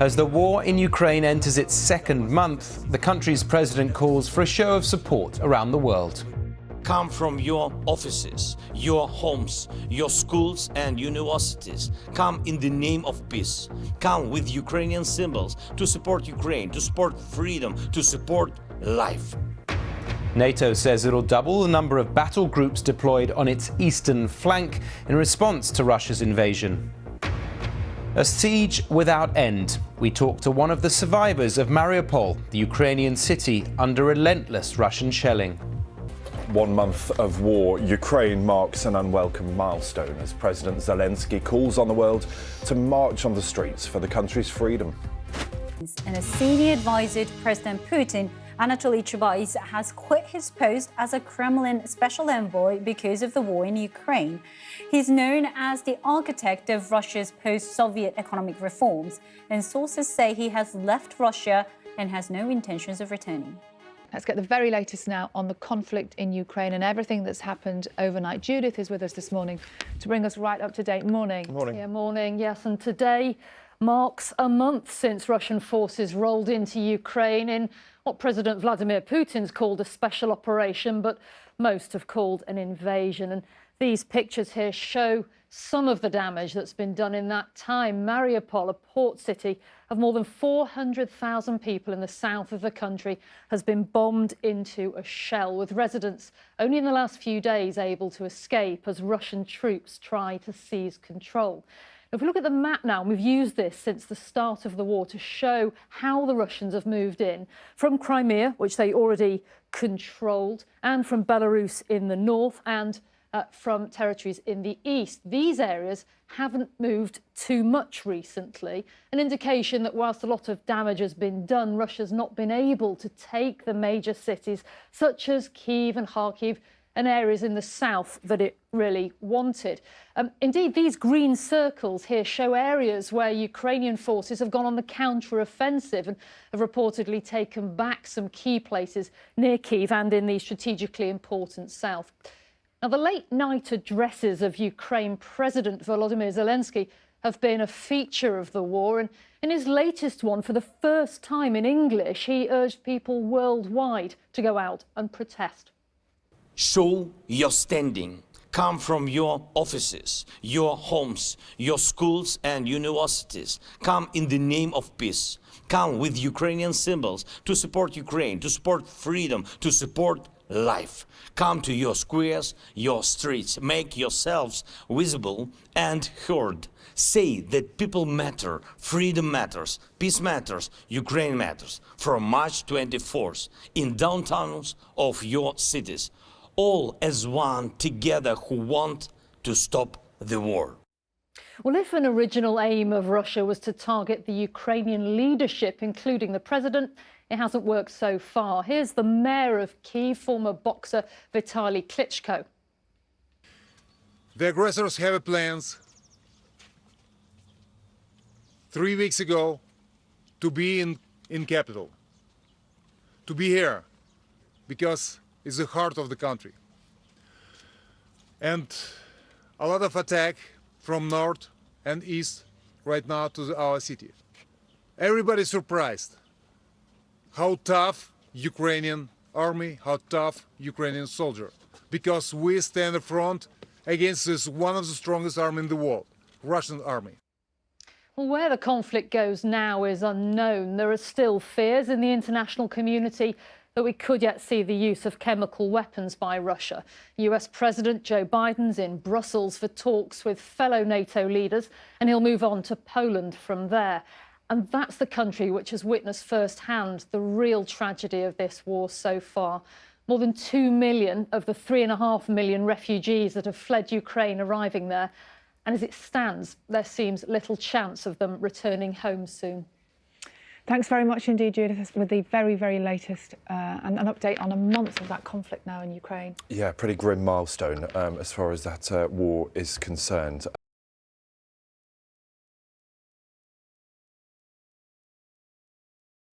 As the war in Ukraine enters its second month, the country's president calls for a show of support around the world. Come from your offices, your homes, your schools and universities. Come in the name of peace. Come with Ukrainian symbols to support Ukraine, to support freedom, to support life. NATO says it'll double the number of battle groups deployed on its eastern flank in response to Russia's invasion. A siege without end. We talked to one of the survivors of Mariupol, the Ukrainian city under relentless Russian shelling. 1 month of war, Ukraine marks an unwelcome milestone as President Zelensky calls on the world to march on the streets for the country's freedom. And a senior advisor to President Putin, Anatoly Chubais, has quit his post as a Kremlin special envoy because of the war in Ukraine. He's known as the architect of Russia's post-Soviet economic reforms, and sources say he has left Russia and has no intentions of returning. Let's get the very latest now on the conflict in Ukraine and everything that's happened overnight. Judith is with us this morning to bring us right up to date. Morning. Morning. Yeah, morning, yes. And today marks a month since Russian forces rolled into Ukraine in what President Vladimir Putin's called a special operation, but most have called an invasion. And these pictures here show some of the damage that's been done in that time. Mariupol, a port city of more than 400,000 people in the south of the country, has been bombed into a shell, with residents only in the last few days able to escape as Russian troops try to seize control. If we look at the map now, and we've used this since the start of the war to show how the Russians have moved in from Crimea, which they already controlled, and from Belarus in the north, and from territories in the east. These areas haven't moved too much recently, an indication that whilst a lot of damage has been done, Russia's not been able to take the major cities such as Kyiv and Kharkiv and areas in the south that it really wanted. Indeed, these green circles here show areas where Ukrainian forces have gone on the counter-offensive and have reportedly taken back some key places near Kyiv and in the strategically important south. Now, the late-night addresses of Ukraine President Volodymyr Zelensky have been a feature of the war, and in his latest one, for the first time in English, he urged people worldwide to go out and protest. Show your standing. Come from your offices, your homes, your schools and universities. Come in the name of peace. Come with Ukrainian symbols to support Ukraine, to support freedom, to support life. Come to your squares, your streets. Make yourselves visible and heard. Say that people matter, freedom matters, peace matters, Ukraine matters. From March 24th in downtowns of your cities. All as one together who want to stop the war. Well, if an original aim of Russia was to target the Ukrainian leadership, including the president, it hasn't worked so far. Here's the mayor of Kyiv, former boxer Vitaly Klitschko. The aggressors have plans 3 weeks ago to be in capital, to be here, because it's the heart of the country. And a lot of attack from north and east right now to our city. Everybody's surprised how tough Ukrainian army, how tough Ukrainian soldier, because we stand in front against this one of the strongest army in the world, Russian army. Well, where the conflict goes now is unknown. There are still fears in the international community that we could yet see the use of chemical weapons by Russia. US President Joe Biden's in Brussels for talks with fellow NATO leaders, and he'll move on to Poland from there. And that's the country which has witnessed firsthand the real tragedy of this war so far. More than 2 million of the 3.5 million refugees that have fled Ukraine arriving there. And as it stands, there seems little chance of them returning home soon. Thanks very much indeed, Judith, with the very, very latest and an update on a month of that conflict now in Ukraine. Yeah, pretty grim milestone as far as that war is concerned.